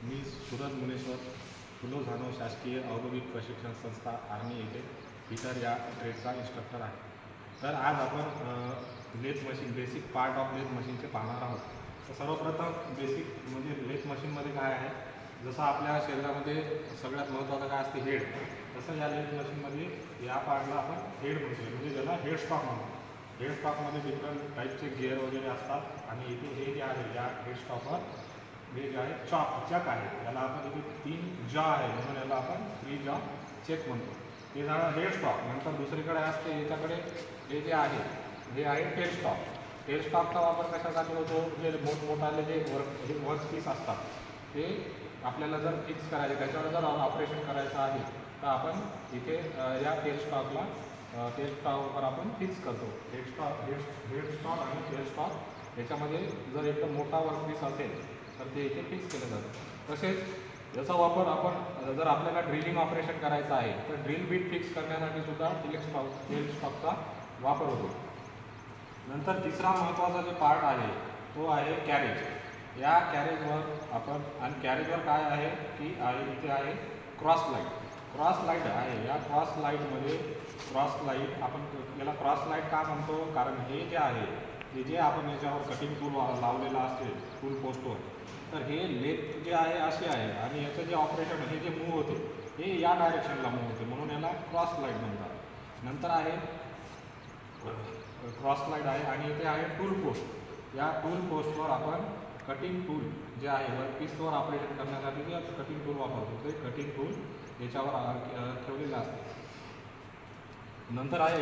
मी सुरज मुनेश्वर फुलो झानो शासकीय औद्योगिक प्रशिक्षण संस्था आर्मी येथे फिटर या ट्रेडचा इन्स्ट्रक्टर आहे. तर आज आपण lathe machine basic part of lathe मशीनचे पाहणार आहोत. तर सर्वप्रथम बेसिक म्हणजे लेथ मशीनमध्ये काय आहे, जसं आपल्या शरीरामध्ये सगळ्यात महत्त्वाचं काय असते हेड, तसं या लेथ मशीनमध्ये या पार्टला आपण हेड म्हणतो, म्हणजे त्याला हेड स्टॉक म्हणतो. हेड स्टॉकमध्ये डिफरंट टाईपचे गिअर वगैरे असतात आणि इथे हे जे आहे या हेड स्टॉकवर हे जे आहे चक आहे, याला आपण इथे 3 जॉ आहे म्हणून याला आपण 3 जॉ चेक म्हणतो. हे झालं हेड स्टॉक. नंतर दुसरीकडे असते याच्याकडे हे जे आहे हे आहे टेल स्टॉक. टेल स्टॉकचा वापर कशासाठी होतो, जे मोठमोठाले जे वर्क पीस असतात ते आपल्याला जर फिक्स करायचे, त्याच्यावर जर ऑपरेशन करायचं आहे तर आपण इथे या टेल स्टॉकवर आपण फिक्स करतो. हेड स्टॉक आणि टेल स्टॉक याच्यामध्ये जर एकदम मोठा वर्क पीस असेल तर ते इथे फिक्स केलं जातं. तसेच याचा वापर आपण जर आपल्याला ड्रिलिंग ऑपरेशन करायचं आहे तर ड्रिल बीट फिक्स करण्यासाठी सुद्धा टेल स्टॉकचा वापर होतो. नंतर तिसरा महत्त्वाचा जो पार्ट आहे तो आहे कॅरेज. या कॅरेजवर आपण आणि कॅरेजवर काय आहे की इथे आहे क्रॉस लाईट आहे. या क्रॉस लाईट आपण याला क्रॉस लाईट का म्हणतो, कारण हे जे आहे हे जे आपण याच्यावर कटिंग टूल लावलेलं असते टूल पोस्टवर, तर हे लेथ जे आहे अशी आहे आणि याचं जे ऑपरेशन हे जे मूव्ह होते हे या डायरेक्शनला मूव्ह होते, म्हणून याला क्रॉस लाईट म्हणतात. नंतर आहे क्रॉस लाईट आहे आणि इथे आहे टूल पोस्ट. या टूल पोस्टवर आपण कटिंग टूल जे आहे वर्कपीसवर ऑपरेशन करण्यासाठी जे कटिंग टूल वापरतो ते कटिंग टूल याच्यावर ठेवलेलं असते. नंतर आहे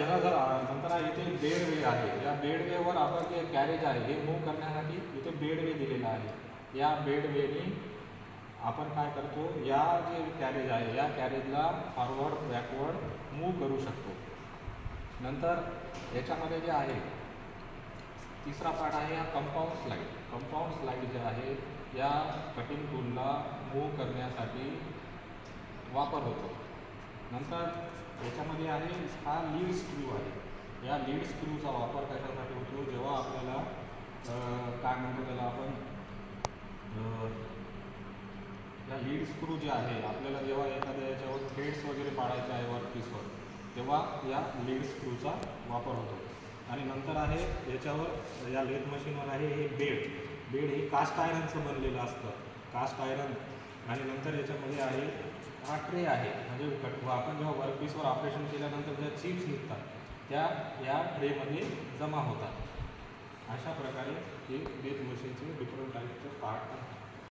इथे बेड वे आहे. या बेड वेवर आपण जे कॅरेज आहे हे मूव्ह करण्यासाठी इथे बेड वे दिलेला आहे. या बेड वेने आपण काय करतो, या जे कॅरेज आहे या कॅरेजला फॉरवर्ड बॅकवर्ड मूव्ह करू शकतो. नंतर याच्यामध्ये जे आहे तिसरा पार्ट आहे हा कंपाऊंड स्लाईड जे आहे या कटिंग टूलला मूव्ह करण्यासाठी वापर होतो. नंतर याच्यामध्ये आहे हा लीड स्क्रू आहे. या लीड स्क्रूचा वापर कशासाठी होतो, जेव्हा आपल्याला काय म्हणतो त्याला आपण या लीड स्क्रू जे आहे आपल्याला जेव्हा एखाद्या याच्यावर थ्रेड्स वगैरे पाडायचे आहे वर्कपीसवर, तेव्हा या लीड स्क्रूचा वापर होतो. आणि नंतर आहे याच्यावर या लेथ मशीनवर आहे हे बेड हे कास्ट आयरनचं बनलेलं असतं, कास्ट आयरन. आणि नंतर याच्यामध्ये आहे हा ट्रे आहे, म्हणजे आपण जेव्हा वर्कपीसवर ऑपरेशन केल्यानंतर ज्या चिप्स निघतात त्या या ट्रेमध्ये जमा होतात. अशा प्रकारे हे लेथ मशीनचे डिफरंट टाईप